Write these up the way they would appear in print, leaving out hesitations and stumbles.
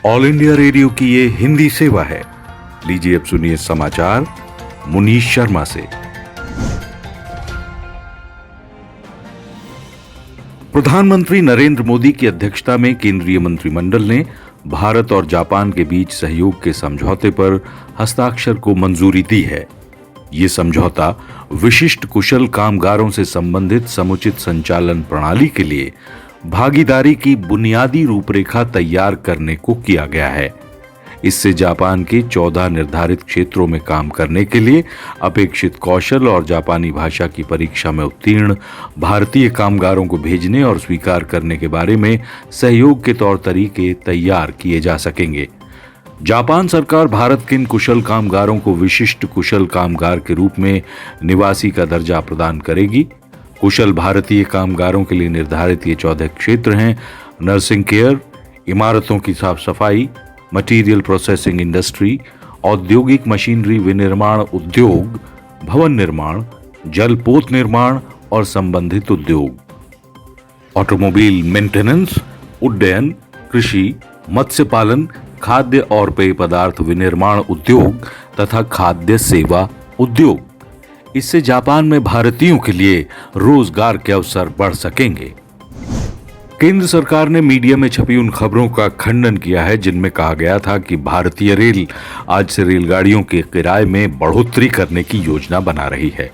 All India radio की ये हिंदी सेवा है। लीजिए अब सुनिए समाचार मुनीश शर्मा से। प्रधानमंत्री नरेंद्र मोदी की अध्यक्षता में केंद्रीय मंत्रिमंडल ने भारत और जापान के बीच सहयोग के समझौते पर हस्ताक्षर को मंजूरी दी है। ये समझौता विशिष्ट कुशल कामगारों से संबंधित समुचित संचालन प्रणाली के लिए भागीदारी की बुनियादी रूपरेखा तैयार करने को किया गया है। इससे जापान के 14 निर्धारित क्षेत्रों में काम करने के लिए अपेक्षित कौशल और जापानी भाषा की परीक्षा में उत्तीर्ण भारतीय कामगारों को भेजने और स्वीकार करने के बारे में सहयोग के तौर तरीके तैयार किए जा सकेंगे। जापान सरकार भारत के इन कुशल कामगारों को विशिष्ट कुशल कामगार के रूप में निवासी का दर्जा प्रदान करेगी। कुशल भारतीय कामगारों के लिए निर्धारित ये 14 क्षेत्र हैं: नर्सिंग केयर, इमारतों की साफ सफाई, मटीरियल प्रोसेसिंग इंडस्ट्री, औद्योगिक मशीनरी विनिर्माण उद्योग, भवन निर्माण, जलपोत निर्माण और संबंधित उद्योग, ऑटोमोबाइल मेंटेनेंस, उड्डयन, कृषि, मत्स्य पालन, खाद्य और पेय पदार्थ विनिर्माण उद्योग तथा खाद्य सेवा उद्योग। इससे जापान में भारतीयों के लिए रोजगार के अवसर बढ़ सकेंगे। केंद्र सरकार ने मीडिया में छपी उन खबरों का खंडन किया है जिनमें कहा गया था कि भारतीय रेल आज से रेलगाड़ियों के किराए में बढ़ोतरी करने की योजना बना रही है।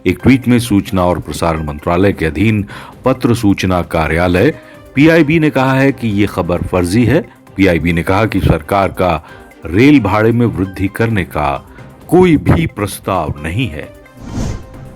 एक ट्वीट में सूचना और प्रसारण मंत्रालय के अधीन पत्र सूचना कार्यालय पीआईबी ने कहा है कि ये खबर फर्जी है। पीआईबी ने कहा कि सरकार का रेल भाड़े में वृद्धि करने का कोई भी प्रस्ताव नहीं है।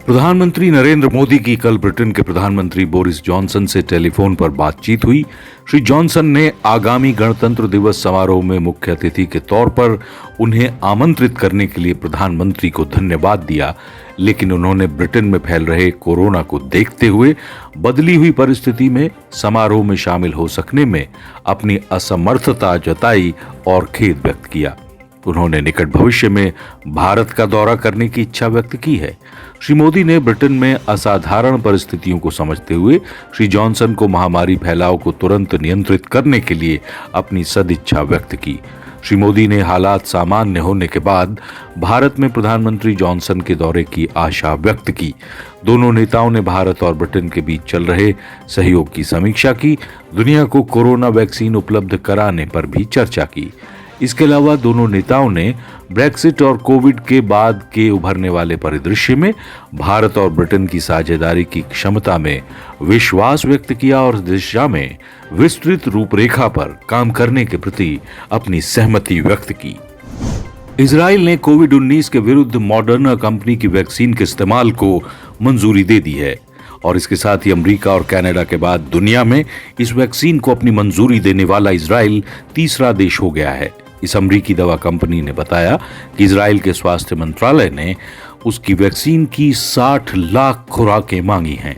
प्रधानमंत्री नरेंद्र मोदी की कल ब्रिटेन के प्रधानमंत्री बोरिस जॉनसन से टेलीफोन पर बातचीत हुई। श्री जॉनसन ने आगामी गणतंत्र दिवस समारोह में मुख्य अतिथि के तौर पर उन्हें आमंत्रित करने के लिए प्रधानमंत्री को धन्यवाद दिया, लेकिन उन्होंने ब्रिटेन में फैल रहे कोरोना को देखते हुए बदली हुई परिस्थिति में समारोह में शामिल हो सकने में अपनी असमर्थता जताई और खेद व्यक्त किया। उन्होंने निकट भविष्य में भारत का दौरा करने की इच्छा व्यक्त की है। श्री मोदी ने ब्रिटेन में असाधारण परिस्थितियों को समझते हुए श्री जॉनसन को महामारी फैलाव को तुरंत नियंत्रित करने के लिए अपनी सदिच्छा व्यक्त की। श्री मोदी ने हालात सामान्य होने के बाद भारत में प्रधानमंत्री जॉनसन के दौरे की आशा व्यक्त की। दोनों नेताओं ने भारत और ब्रिटेन के बीच चल रहे सहयोग की समीक्षा की। दुनिया को कोरोना वैक्सीन उपलब्ध कराने पर भी चर्चा की। इसके अलावा दोनों नेताओं ने ब्रेक्सिट और कोविड के बाद के उभरने वाले परिदृश्य में भारत और ब्रिटेन की साझेदारी की क्षमता में विश्वास व्यक्त किया और दिशा में विस्तृत रूपरेखा पर काम करने के प्रति अपनी सहमति व्यक्त की। इजराइल ने कोविड-19 के विरुद्ध मॉडर्ना कंपनी की वैक्सीन के इस्तेमाल को मंजूरी दे दी है और इसके साथ ही अमेरिका और कनाडा के बाद दुनिया में इस वैक्सीन को अपनी मंजूरी देने वाला इजराइल तीसरा देश हो गया है। इस अमेरिकी दवा कंपनी ने बताया कि इजराइल के स्वास्थ्य मंत्रालय ने उसकी वैक्सीन की 60 लाख खुराकें मांगी हैं।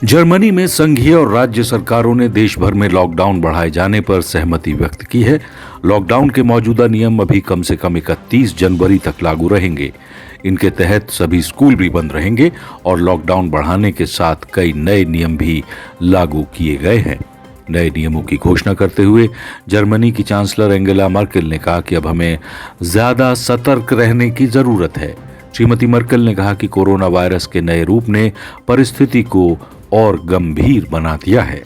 जर्मनी में संघीय और राज्य सरकारों ने देश भर में लॉकडाउन बढ़ाए जाने पर सहमति व्यक्त की है। लॉकडाउन के मौजूदा नियम अभी कम से कम 31 जनवरी तक लागू रहेंगे। इनके तहत सभी स्कूल भी बंद रहेंगे और लॉकडाउन बढ़ाने के साथ कई नए नियम भी लागू किए गए हैं। नए नियमों की घोषणा करते हुए जर्मनी की चांसलर एंगेला मर्केल ने कहा कि अब हमें ज्यादा सतर्क रहने की जरूरत है। श्रीमती मर्केल ने कहा कि कोरोना वायरस के नए रूप ने परिस्थिति को और गंभीर बना दिया है।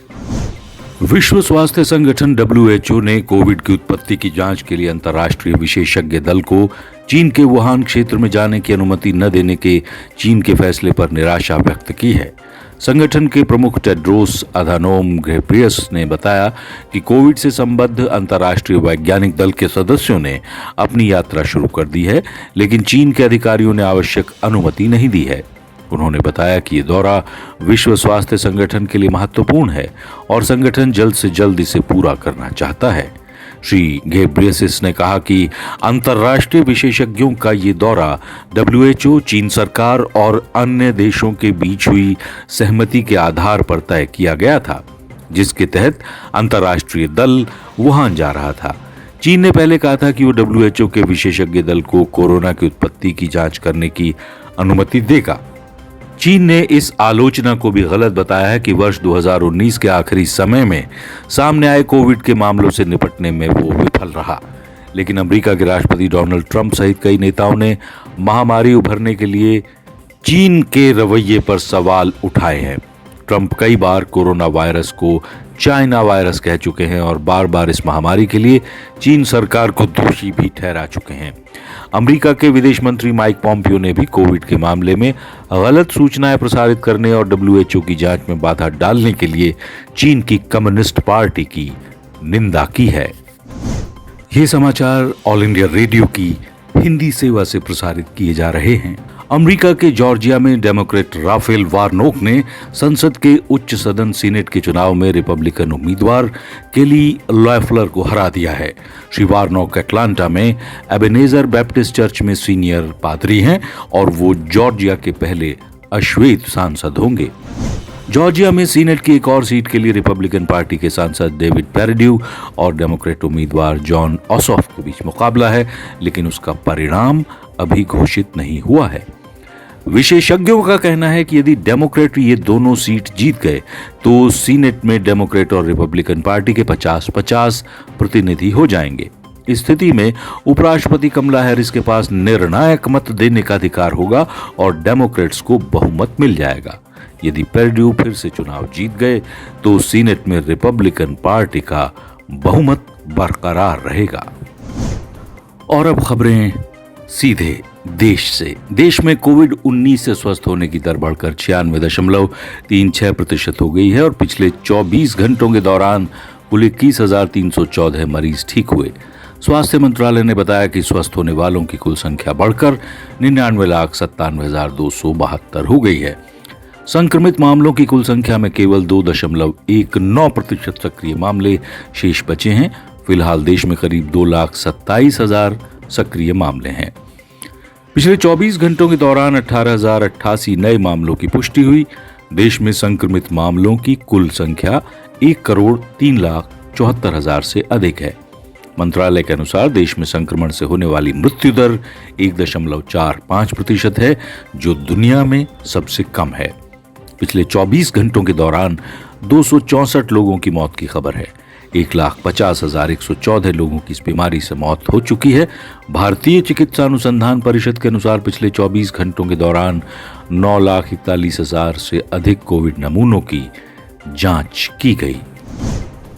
विश्व स्वास्थ्य संगठन WHO ने कोविड की उत्पत्ति की जांच के लिए अंतर्राष्ट्रीय विशेषज्ञ दल को चीन के वुहान क्षेत्र में जाने की अनुमति न देने के चीन के फैसले पर निराशा व्यक्त की है। संगठन के प्रमुख टेड्रोस अधानोम घेब्रेयेसस ने बताया कि कोविड से संबद्ध अंतर्राष्ट्रीय वैज्ञानिक दल के सदस्यों ने अपनी यात्रा शुरू कर दी है, लेकिन चीन के अधिकारियों ने आवश्यक अनुमति नहीं दी है। उन्होंने बताया कि ये दौरा विश्व स्वास्थ्य संगठन के लिए महत्वपूर्ण है और संगठन जल्द से जल्द इसे पूरा करना चाहता है। श्री घेब्रेयेसस ने कहा कि अंतर्राष्ट्रीय विशेषज्ञों का ये दौरा WHO, चीन सरकार और अन्य देशों के बीच हुई सहमति के आधार पर तय किया गया था, जिसके तहत अंतर्राष्ट्रीय दल वुहान जा रहा था। चीन ने पहले कहा था कि वो WHO के विशेषज्ञ दल को कोरोना की उत्पत्ति की जांच करने की अनुमति देगा। चीन ने इस आलोचना को भी गलत बताया है कि वर्ष 2019 के आखिरी समय में सामने आए कोविड के मामलों से निपटने में वो विफल रहा। लेकिन अमेरिका के राष्ट्रपति डोनाल्ड ट्रंप सहित कई नेताओं ने महामारी उभरने के लिए चीन के रवैये पर सवाल उठाए हैं। ट्रंप कई बार कोरोना वायरस को चाइना वायरस कह चुके हैं और बार बार इस महामारी के लिए चीन सरकार को दोषी भी ठहरा चुके हैं। अमेरिका के विदेश मंत्री माइक पॉम्पियो ने भी कोविड के मामले में गलत सूचनाएं प्रसारित करने और WHO की जांच में बाधा डालने के लिए चीन की कम्युनिस्ट पार्टी की निंदा की है। ये समाचार ऑल इंडिया रेडियो की हिंदी सेवा से प्रसारित किए जा रहे हैं। अमेरिका के जॉर्जिया में डेमोक्रेट राफेल वार्नोक ने संसद के उच्च सदन सीनेट के चुनाव में रिपब्लिकन उम्मीदवार केली लॉयफ्लर को हरा दिया है। श्री वार्नोक अटलांटा में एबेनेजर बैप्टिस्ट चर्च में सीनियर पादरी हैं और वो जॉर्जिया के पहले अश्वेत सांसद होंगे। जॉर्जिया में सीनेट की एक और सीट के लिए रिपब्लिकन पार्टी के सांसद डेविड पेरेड्यू और डेमोक्रेट उम्मीदवार जॉन ऑसॉफ के बीच मुकाबला है, लेकिन उसका परिणाम अभी घोषित नहीं हुआ है। विशेषज्ञों का कहना है कि यदि डेमोक्रेट ये दोनों सीट जीत गए तो सीनेट में डेमोक्रेट और रिपब्लिकन पार्टी के 50-50 प्रतिनिधि हो जाएंगे। इस स्थिति में उपराष्ट्रपति कमला हैरिस के पास निर्णायक मत देने का अधिकार होगा और डेमोक्रेट्स को बहुमत मिल जाएगा। यदि पेरेड्यू फिर से चुनाव जीत गए तो सीनेट में रिपब्लिकन पार्टी का बहुमत बरकरार रहेगा। और अब खबरें सीधे देश से। देश में कोविड-19 से स्वस्थ होने की दर बढ़कर 96.36% हो गई है और पिछले 24 घंटों के दौरान कुल 21,314 मरीज ठीक हुए। स्वास्थ्य मंत्रालय ने बताया कि स्वस्थ होने वालों की कुल संख्या बढ़कर 99,97,272 हो गई है। संक्रमित मामलों की कुल संख्या में केवल 2.19% सक्रिय मामले शेष बचे हैं। फिलहाल देश में करीब 2,27,000 सक्रिय मामले हैं। पिछले 24 घंटों के दौरान 18,088 नए मामलों की पुष्टि हुई। देश में संक्रमित मामलों की कुल संख्या 1,03,74,000 से अधिक है। मंत्रालय के अनुसार देश में संक्रमण से होने वाली मृत्यु दर 1.45% है, जो दुनिया में सबसे कम है। पिछले 24 घंटों के दौरान 264 लोगों की मौत की खबर है। 1,50,114 लोगों की इस बीमारी से मौत हो चुकी है। भारतीय चिकित्सा अनुसंधान परिषद के अनुसार पिछले 24 घंटों के दौरान 9,41,000 से अधिक कोविड नमूनों की जांच की गई।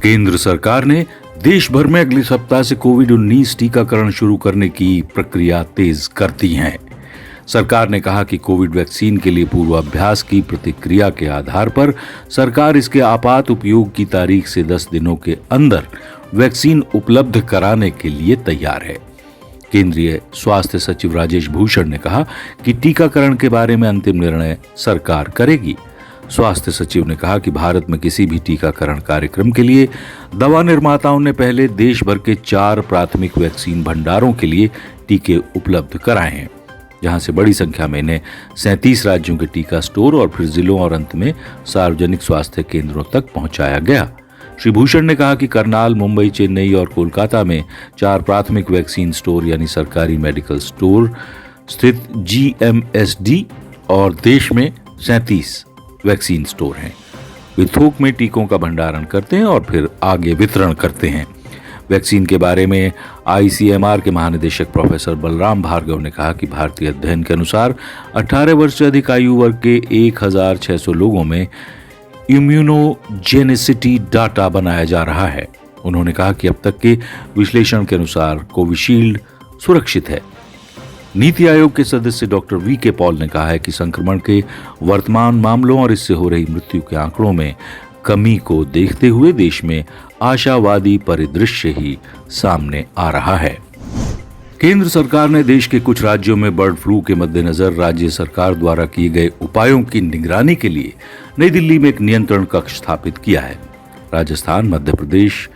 केंद्र सरकार ने देश भर में अगले सप्ताह से कोविड-19 टीकाकरण शुरू करने की प्रक्रिया तेज कर दी है। सरकार ने कहा कि कोविड वैक्सीन के लिए पूर्वाभ्यास की प्रतिक्रिया के आधार पर सरकार इसके आपात उपयोग की तारीख से 10 दिनों के अंदर वैक्सीन उपलब्ध कराने के लिए तैयार है। केंद्रीय स्वास्थ्य सचिव राजेश भूषण ने कहा कि टीकाकरण के बारे में अंतिम निर्णय सरकार करेगी। स्वास्थ्य सचिव ने कहा कि भारत में किसी भी टीकाकरण कार्यक्रम के लिए दवा निर्माताओं ने पहले देश भर के 4 प्राथमिक वैक्सीन भंडारों के लिए टीके उपलब्ध कराए हैं, जहां से बड़ी संख्या में इन्हें 37 राज्यों के टीका स्टोर और फिर जिलों और अंत में सार्वजनिक स्वास्थ्य केंद्रों तक पहुंचाया गया। श्री भूषण ने कहा कि करनाल, मुंबई, चेन्नई और कोलकाता में 4 प्राथमिक वैक्सीन स्टोर यानी सरकारी मेडिकल स्टोर स्थित GMSD और देश में 37 वैक्सीन स्टोर हैं। वे थोक में टीकों का भंडारण करते हैं और फिर आगे वितरण करते हैं। वैक्सीन के बारे में ICMR के महानिदेशक प्रोफेसर बलराम भार्गव ने कहा कि भारतीय अध्ययन के अनुसार 18 वर्ष से अधिक आयु वर्ग के 1,600 लोगों में इम्यूनोजेनिसिटी डाटा बनाया जा रहा है। उन्होंने कहा कि अब तक के विश्लेषण के अनुसार कोविशील्ड सुरक्षित है। नीति आयोग के सदस्य डॉक्टर VK पॉल ने कहा है कि संक्रमण के वर्तमान मामलों और इससे हो रही मृत्यु के आंकड़ों में कमी को देखते हुए देश में आशावादी परिदृश्य ही सामने आ रहा है। केंद्र सरकार ने देश के कुछ राज्यों में बर्ड फ्लू के मद्देनजर राज्य सरकार द्वारा किए गए उपायों की निगरानी के लिए नई दिल्ली में एक नियंत्रण कक्ष स्थापित किया है। राजस्थान, मध्य प्रदेश,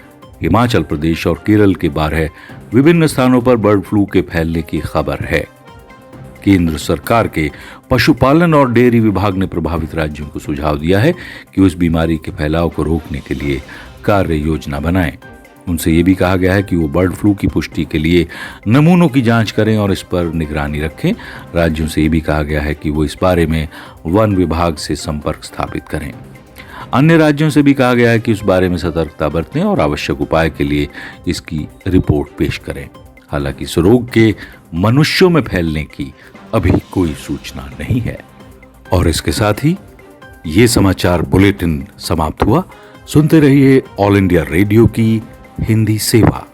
हिमाचल प्रदेश और केरल के 12 विभिन्न स्थानों पर बर्ड फ्लू के फैलने की खबर है। केंद्र सरकार के पशुपालन और डेयरी विभाग ने प्रभावित राज्यों को सुझाव दिया है कि उस बीमारी के फैलाव को रोकने के लिए कार्य योजना बनाएं। उनसे ये भी कहा गया है कि वो बर्ड फ्लू की पुष्टि के लिए नमूनों की जांच करें और इस पर निगरानी रखें। राज्यों से ये भी कहा गया है कि वो इस बारे में वन विभाग से संपर्क स्थापित करें। अन्य राज्यों से भी कहा गया है कि इस बारे में सतर्कता बरतें और आवश्यक उपाय के लिए इसकी रिपोर्ट पेश करें। हालांकि इस रोग के मनुष्यों में फैलने की अभी कोई सूचना नहीं है। और इसके साथ ही ये समाचार बुलेटिन समाप्त हुआ। सुनते रहिए ऑल इंडिया रेडियो की हिंदी सेवा।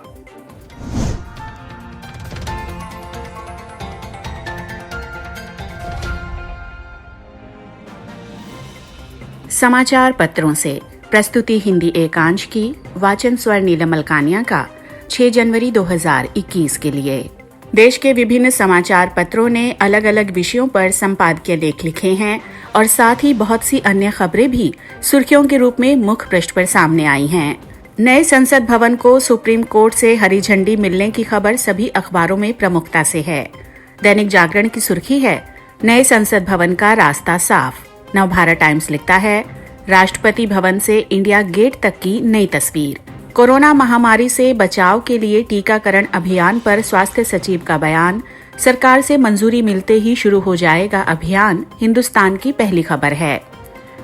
समाचार पत्रों से प्रस्तुति हिंदी एकांश की, वाचन स्वर नीलम अलकानिया का 6 जनवरी 2021 के लिए। देश के विभिन्न समाचार पत्रों ने अलग अलग विषयों पर संपादकीय लेख लिखे हैं और साथ ही बहुत सी अन्य खबरें भी सुर्खियों के रूप में मुख्य पृष्ठ पर सामने आई हैं। नए संसद भवन को सुप्रीम कोर्ट से हरी झंडी मिलने की खबर सभी अखबारों में प्रमुखता से है। दैनिक जागरण की सुर्खी है, नए संसद भवन का रास्ता साफ। नवभारत टाइम्स लिखता है, राष्ट्रपति भवन से इंडिया गेट तक की नई तस्वीर। कोरोना महामारी से बचाव के लिए टीकाकरण अभियान पर स्वास्थ्य सचिव का बयान। सरकार से मंजूरी मिलते ही शुरू हो जाएगा अभियान, हिंदुस्तान की पहली खबर है।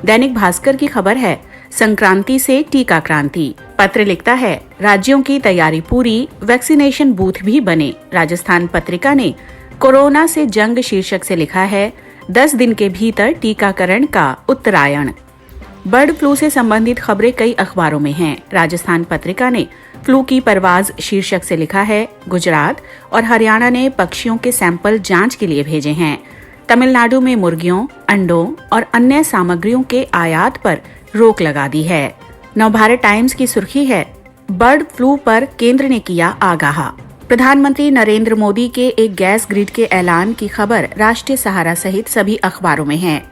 दैनिक भास्कर की खबर है, संक्रांति से टीका क्रांति। पत्र लिखता है, राज्यों की तैयारी पूरी, वैक्सीनेशन बूथ भी बने। राजस्थान पत्रिका ने कोरोना से जंग शीर्षक से लिखा है, 10 दिन के भीतर टीकाकरण का उत्तरायण। बर्ड फ्लू से संबंधित खबरें कई अखबारों में हैं। राजस्थान पत्रिका ने फ्लू की परवाज शीर्षक से लिखा है, गुजरात और हरियाणा ने पक्षियों के सैंपल जांच के लिए भेजे हैं। तमिलनाडु में मुर्गियों, अंडों और अन्य सामग्रियों के आयात पर रोक लगा दी है। नवभारत टाइम्स की सुर्खी है, बर्ड फ्लू पर केंद्र ने किया आगाह। प्रधानमंत्री नरेंद्र मोदी के एक गैस ग्रिड के ऐलान की खबर राष्ट्रीय सहारा सहित सभी अखबारों में है।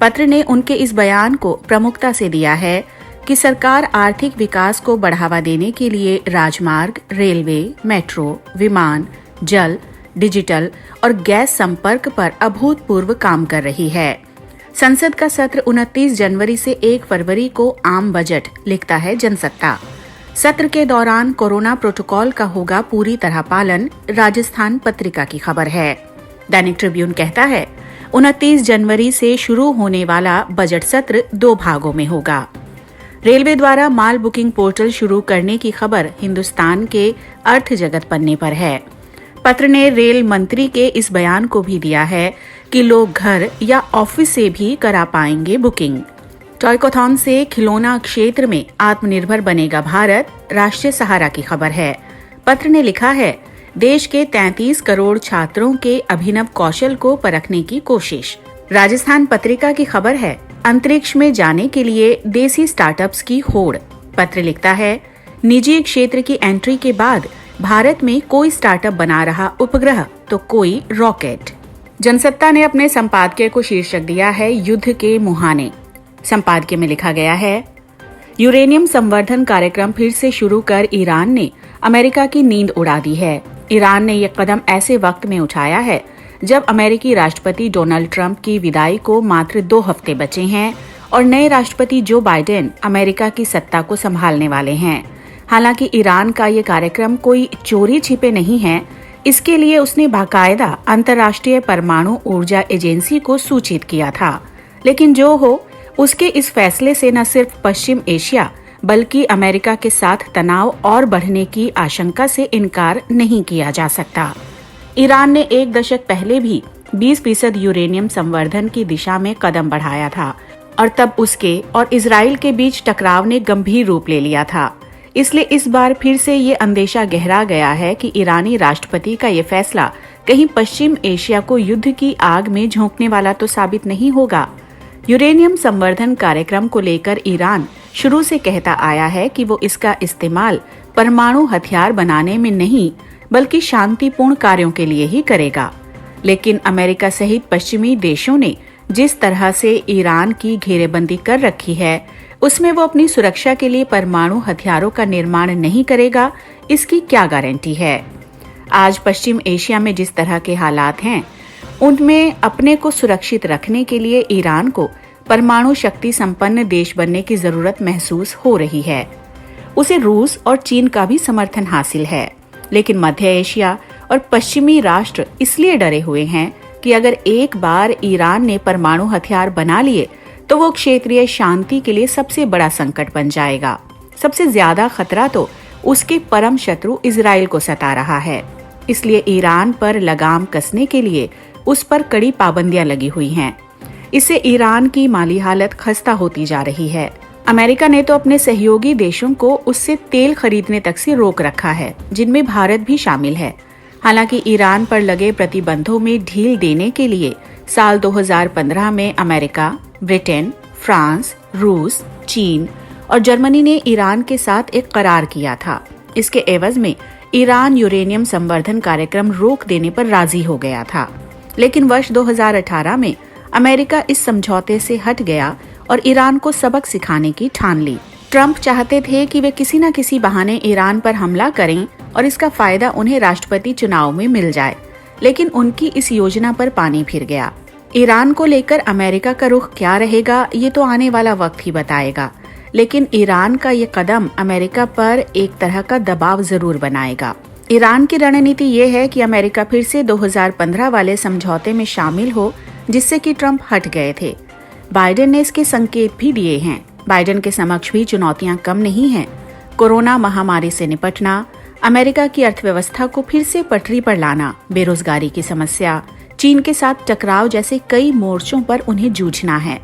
पत्र ने उनके इस बयान को प्रमुखता से दिया है कि सरकार आर्थिक विकास को बढ़ावा देने के लिए राजमार्ग, रेलवे, मेट्रो, विमान, जल, डिजिटल और गैस संपर्क पर अभूतपूर्व काम कर रही है। संसद का सत्र 29 जनवरी से 1 फरवरी को आम बजट, लिखता है जनसत्ता। सत्र के दौरान कोरोना प्रोटोकॉल का होगा पूरी तरह पालन, राजस्थान पत्रिका की खबर है। दैनिक ट्रिब्यून कहता है, 29 जनवरी से शुरू होने वाला बजट सत्र 2 भागों में होगा। रेलवे द्वारा माल बुकिंग पोर्टल शुरू करने की खबर हिंदुस्तान के अर्थ जगत पन्ने पर है। पत्र ने रेल मंत्री के इस बयान को भी दिया है कि लोग घर या ऑफिस से भी करा पाएंगे बुकिंग। टॉयकोथॉन से खिलौना क्षेत्र में आत्मनिर्भर बनेगा भारत, राष्ट्रीय सहारा की खबर है। पत्र ने लिखा है, देश के 33 करोड़ छात्रों के अभिनव कौशल को परखने की कोशिश। राजस्थान पत्रिका की खबर है, अंतरिक्ष में जाने के लिए देसी स्टार्टअप्स की होड़। पत्र लिखता है, निजी क्षेत्र की एंट्री के बाद भारत में कोई स्टार्टअप बना रहा उपग्रह तो कोई रॉकेट। जनसत्ता ने अपने संपादकीय को शीर्षक दिया है, युद्ध के मुहाने। संपादकीय में लिखा गया है, यूरेनियम संवर्धन कार्यक्रम फिर से शुरू कर ईरान ने अमेरिका की नींद उड़ा दी है। ईरान ने यह कदम ऐसे वक्त में उठाया है जब अमेरिकी राष्ट्रपति डोनाल्ड ट्रंप की विदाई को मात्र 2 हफ्ते बचे हैं और नए राष्ट्रपति जो बाइडेन अमेरिका की सत्ता को संभालने वाले हैं। हालांकि ईरान का ये कार्यक्रम कोई चोरी छिपे नहीं है। इसके लिए उसने बाकायदा अंतर्राष्ट्रीय परमाणु ऊर्जा एजेंसी को सूचित किया था। लेकिन जो हो, उसके इस फैसले से न सिर्फ पश्चिम एशिया बल्कि अमेरिका के साथ तनाव और बढ़ने की आशंका से इनकार नहीं किया जा सकता। ईरान ने 1 दशक पहले भी 20% यूरेनियम संवर्धन की दिशा में कदम बढ़ाया था और तब उसके और इजराइल के बीच टकराव ने गंभीर रूप ले लिया था। इसलिए इस बार फिर से ये अंदेशा गहरा गया है कि ईरानी राष्ट्रपति का ये फैसला कहीं पश्चिम एशिया को युद्ध की आग में झोंकने वाला तो साबित नहीं होगा। यूरेनियम संवर्धन कार्यक्रम को लेकर ईरान शुरू से कहता आया है कि वो इसका इस्तेमाल परमाणु हथियार बनाने में नहीं बल्कि शांतिपूर्ण कार्यों के लिए ही करेगा। लेकिन अमेरिका सहित पश्चिमी देशों ने जिस तरह से ईरान की घेरेबंदी कर रखी है, उसमें वो अपनी सुरक्षा के लिए परमाणु हथियारों का निर्माण नहीं करेगा, इसकी क्या गारंटी है। आज पश्चिम एशिया में जिस तरह के हालात हैं, उनमें अपने को सुरक्षित रखने के लिए ईरान को परमाणु शक्ति संपन्न देश बनने की जरूरत महसूस हो रही है। उसे रूस और चीन का भी समर्थन हासिल है। लेकिन मध्य एशिया और पश्चिमी राष्ट्र इसलिए डरे हुए हैं कि अगर एक बार ईरान ने परमाणु हथियार बना लिए तो वो क्षेत्रीय शांति के लिए सबसे बड़ा संकट बन जाएगा। सबसे ज्यादा खतरा तो उसके परम शत्रु इजराइल को सता रहा है। इसलिए ईरान पर लगाम कसने के लिए उस पर कड़ी पाबंदियां लगी हुई हैं। इससे ईरान की माली हालत खस्ता होती जा रही है। अमेरिका ने तो अपने सहयोगी देशों को उससे तेल खरीदने तक से रोक रखा है, जिनमें भारत भी शामिल है। हालांकि ईरान पर लगे प्रतिबंधों में ढील देने के लिए साल 2015 में अमेरिका, ब्रिटेन, फ्रांस, रूस, चीन और जर्मनी ने ईरान के साथ एक करार किया था। इसके एवज में ईरान यूरेनियम संवर्धन कार्यक्रम रोक देने पर राजी हो गया था। लेकिन वर्ष 2018 में अमेरिका इस समझौते से हट गया और ईरान को सबक सिखाने की ठान ली। ट्रंप चाहते थे कि वे किसी न किसी बहाने ईरान पर हमला करें और इसका फायदा उन्हें राष्ट्रपति चुनाव में मिल जाए। लेकिन उनकी इस योजना पर पानी फिर गया। ईरान को लेकर अमेरिका का रुख क्या रहेगा, ये तो आने वाला वक्त ही बताएगा। लेकिन ईरान का ये कदम अमेरिका पर एक तरह का दबाव जरूर बनाएगा। ईरान की रणनीति ये है कि अमेरिका फिर से 2015 वाले समझौते में शामिल हो, जिससे कि ट्रंप हट गए थे। बाइडेन ने इसके संकेत भी दिए हैं। बाइडेन के समक्ष भी चुनौतियां कम नहीं हैं। कोरोना महामारी से निपटना, अमेरिका की अर्थव्यवस्था को फिर से पटरी पर लाना, बेरोजगारी की समस्या, चीन के साथ टकराव जैसे कई मोर्चों पर उन्हें जूझना है।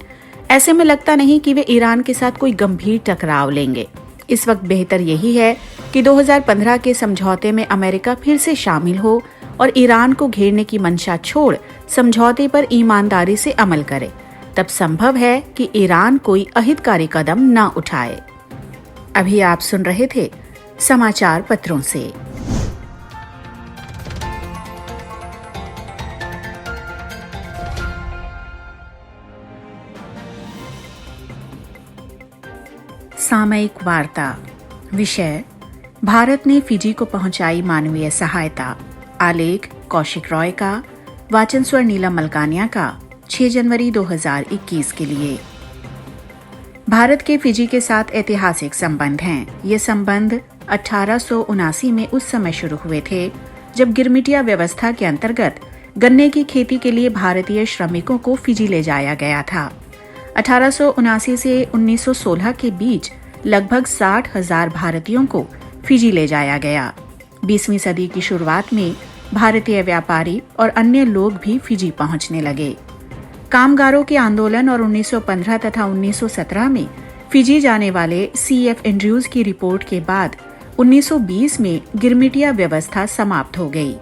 ऐसे में लगता नहीं कि वे ईरान के साथ कोई गंभीर टकराव लेंगे। इस वक्त बेहतर यही है कि 2015 के समझौते में अमेरिका फिर से शामिल हो और ईरान को घेरने की मंशा छोड़ समझौते पर ईमानदारी से अमल करे। तब संभव है कि ईरान कोई अहितकारी कदम न उठाए। अभी आप सुन रहे थे समाचार पत्रों से। सामयिक वार्ता। विषय: भारत ने फिजी को पहुंचाई मानवीय सहायता। आलेख कौशिक रॉय का। वाचन स्वर नीलम मलकानिया का। 6 जनवरी 2021 के लिए। भारत के फिजी के साथ ऐतिहासिक संबंध हैं। ये संबंध 1879 में उस समय शुरू हुए थे जब गिरमिटिया व्यवस्था के अंतर्गत गन्ने की खेती के लिए भारतीय श्रमिकों को फिजी ले जाया गया था। 1879 से 1916 के बीच लगभग 60,000 भारतीयों को फिजी ले जाया गया। 20वीं सदी की शुरुआत में भारतीय व्यापारी और अन्य लोग भी फिजी पहुंचने लगे। कामगारों के आंदोलन और 1915 तथा 1917 में फिजी जाने वाले CF एंड्रयूज की रिपोर्ट के बाद 1920 में गिरमिटिया व्यवस्था समाप्त हो गई।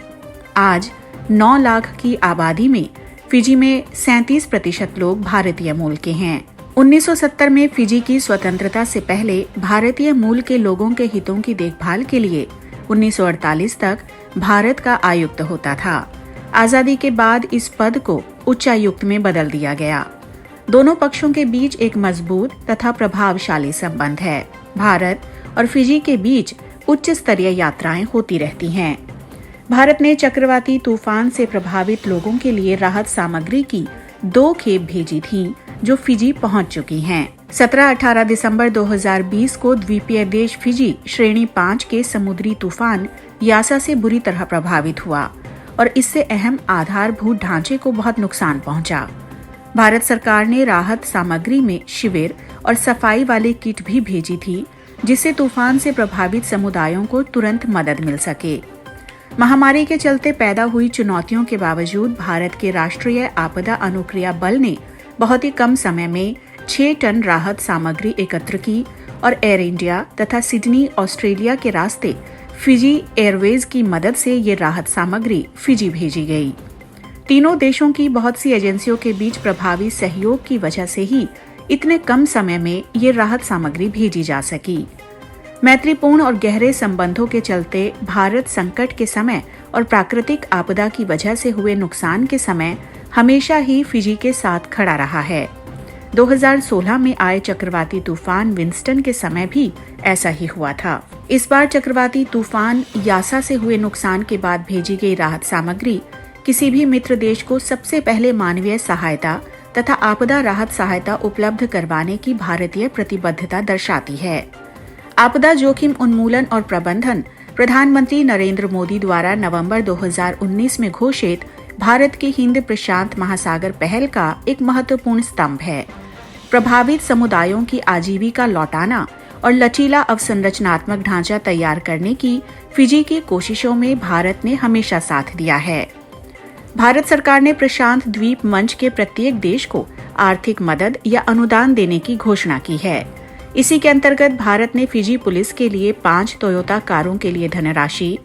आज 9 लाख की आबादी में फिजी में 37% लोग भारतीय मूल के हैं। 1970 में फिजी की स्वतंत्रता से पहले भारतीय मूल के लोगों के हितों की देखभाल के लिए 1948 तक भारत का आयुक्त होता था। आजादी के बाद इस पद को उच्चायुक्त में बदल दिया गया। दोनों पक्षों के बीच एक मजबूत तथा प्रभावशाली संबंध है। भारत और फिजी के बीच उच्च स्तरीय यात्राएं होती रहती हैं। भारत ने चक्रवाती तूफान से प्रभावित लोगों के लिए राहत सामग्री की 2 खेप भेजी थी, जो फिजी पहुंच चुकी हैं। 17-18 दिसंबर 2020 को द्वीपीय देश फिजी श्रेणी 5 के समुद्री तूफान यासा से बुरी तरह प्रभावित हुआ और इससे अहम आधारभूत ढांचे को बहुत नुकसान पहुंचा। भारत सरकार ने राहत सामग्री में शिविर और सफाई वाले किट भी भेजी थी, जिससे तूफान से प्रभावित समुदायों को तुरंत मदद मिल सके। महामारी के चलते पैदा हुई चुनौतियों के बावजूद भारत के राष्ट्रीय आपदा अनुक्रिया बल ने बहुत ही कम समय में 6 टन राहत सामग्री एकत्र की और एयर इंडिया तथा सिडनी ऑस्ट्रेलिया के रास्ते फिजी एयरवेज की मदद से ये राहत सामग्री फिजी भेजी गई। तीनों देशों की बहुत सी एजेंसियों के बीच प्रभावी सहयोग की वजह से ही इतने कम समय में ये राहत सामग्री भेजी जा सकी। मैत्रीपूर्ण और गहरे संबंधों के चलते भारत संकट के समय और प्राकृतिक आपदा की वजह से हुए नुकसान के समय हमेशा ही फिजी के साथ खड़ा रहा है। 2016 में आए चक्रवाती तूफान विंस्टन के समय भी ऐसा ही हुआ था। इस बार चक्रवाती तूफान यासा से हुए नुकसान के बाद भेजी गई राहत सामग्री किसी भी मित्र देश को सबसे पहले मानवीय सहायता तथा आपदा राहत सहायता उपलब्ध करवाने की भारतीय प्रतिबद्धता दर्शाती है। आपदा जोखिम उन्मूलन और प्रबंधन प्रधानमंत्री नरेंद्र मोदी द्वारा नवंबर 2019 में घोषित भारत की हिंद प्रशांत महासागर पहल का एक महत्वपूर्ण स्तंभ है। प्रभावित समुदायों की आजीविका लौटाना और लचीला अवसंरचनात्मक ढांचा तैयार करने की फिजी की कोशिशों में भारत ने हमेशा साथ दिया है। भारत सरकार ने प्रशांत द्वीप मंच के प्रत्येक देश को आर्थिक मदद या अनुदान देने की घोषणा की है। इसी के अंतर्गत भारत ने फिजी पुलिस के लिए 5 टोयोटा कारों के लिए धनराशि,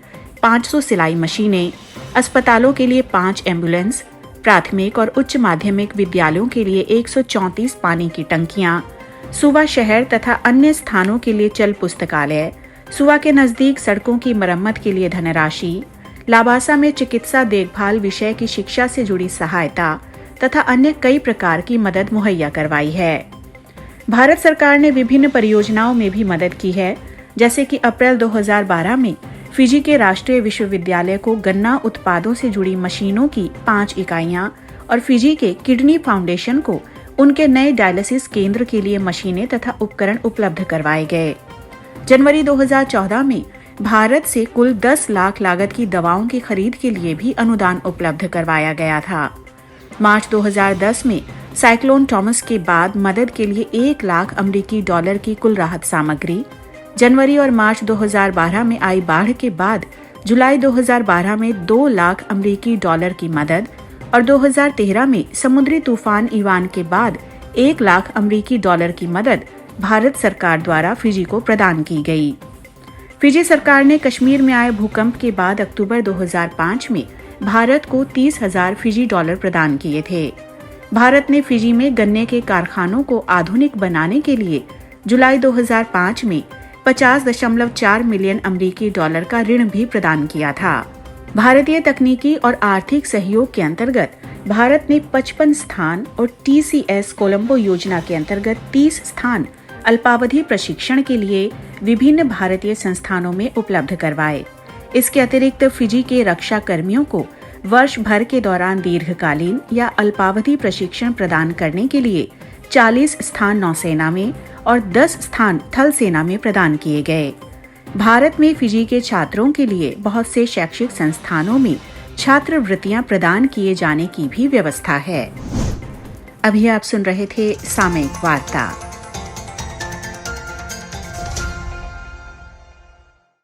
500 सिलाई मशीनें, अस्पतालों के लिए 5 एम्बुलेंस, प्राथमिक और उच्च माध्यमिक विद्यालयों के लिए 134 पानी की टंकियां, सुवा शहर तथा अन्य स्थानों के लिए चल पुस्तकालय, सुवा के नजदीक सड़कों की मरम्मत के लिए धनराशि, लाबासा में चिकित्सा देखभाल विषय की शिक्षा से जुड़ी सहायता तथा अन्य कई प्रकार की मदद मुहैया करवाई है। भारत सरकार ने विभिन्न परियोजनाओं में भी मदद की है, जैसे कि अप्रैल 2012 में फिजी के राष्ट्रीय विश्वविद्यालय को गन्ना उत्पादों से जुड़ी मशीनों की 5 इकाइयां और फिजी के किडनी फाउंडेशन को उनके नए डायलिसिस केंद्र के लिए मशीनें तथा उपकरण उपलब्ध करवाए गए। जनवरी 2014 में भारत से कुल 10 लाख लागत की दवाओं की खरीद के लिए भी अनुदान उपलब्ध करवाया गया था। मार्च 2010 में साइक्लोन टॉमस के बाद मदद के लिए 1 लाख अमेरिकी डॉलर की कुल राहत सामग्री, जनवरी और मार्च 2012 में आई बाढ़ के बाद जुलाई 2012 में 2 लाख अमेरिकी डॉलर की मदद और 2013 में समुद्री तूफान इवान के बाद 1 लाख अमेरिकी डॉलर की मदद भारत सरकार द्वारा फिजी को प्रदान की गई। फिजी सरकार ने कश्मीर में आए भूकंप के बाद अक्टूबर 2005 में भारत को 30,000 फिजी डॉलर प्रदान किए थे। भारत ने फिजी में गन्ने के कारखानों को आधुनिक बनाने के लिए जुलाई 2005 में 50.4 मिलियन अमेरिकी डॉलर का ऋण भी प्रदान किया था। भारतीय तकनीकी और आर्थिक सहयोग के अंतर्गत भारत ने 55 स्थान और TCS कोलंबो योजना के अंतर्गत 30 स्थान अल्पावधि प्रशिक्षण के लिए विभिन्न भारतीय संस्थानों में उपलब्ध करवाए। इसके अतिरिक्त फिजी के रक्षा कर्मियों को वर्ष भर के दौरान दीर्घकालीन या अल्पावधि प्रशिक्षण प्रदान करने के लिए 40 स्थान नौसेना में और 10 स्थान थल सेना में प्रदान किए गए। भारत में फिजी के छात्रों के लिए बहुत से शैक्षिक संस्थानों में छात्रवृत्तियां प्रदान किए जाने की भी व्यवस्था है। अभी आप सुन रहे थे सामयिक वार्ता।